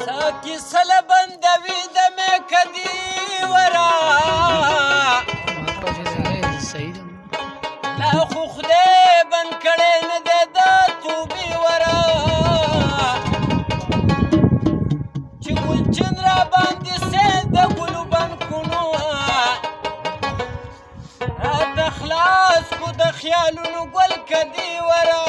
ساکی سل بندوی دمی کدی ورا لا خو خدای بند کړی نه دی د توبې ورا چې ګلچین را باندې سیل د ګلو بنکونو راته خلاص کو د خیالونو ګل کدی ورا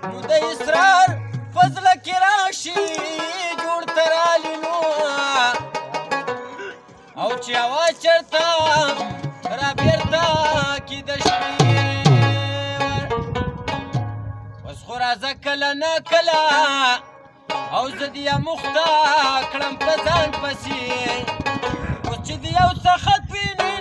نو د اسرار فضله کې راشي جوړ ترالي نو او چې هوا چرته رابېرته کې د شپې اوس خو راځه کله نه کله او زه دې یا مخته کړم په ځان پسې اوس چې د یو څه خط وینې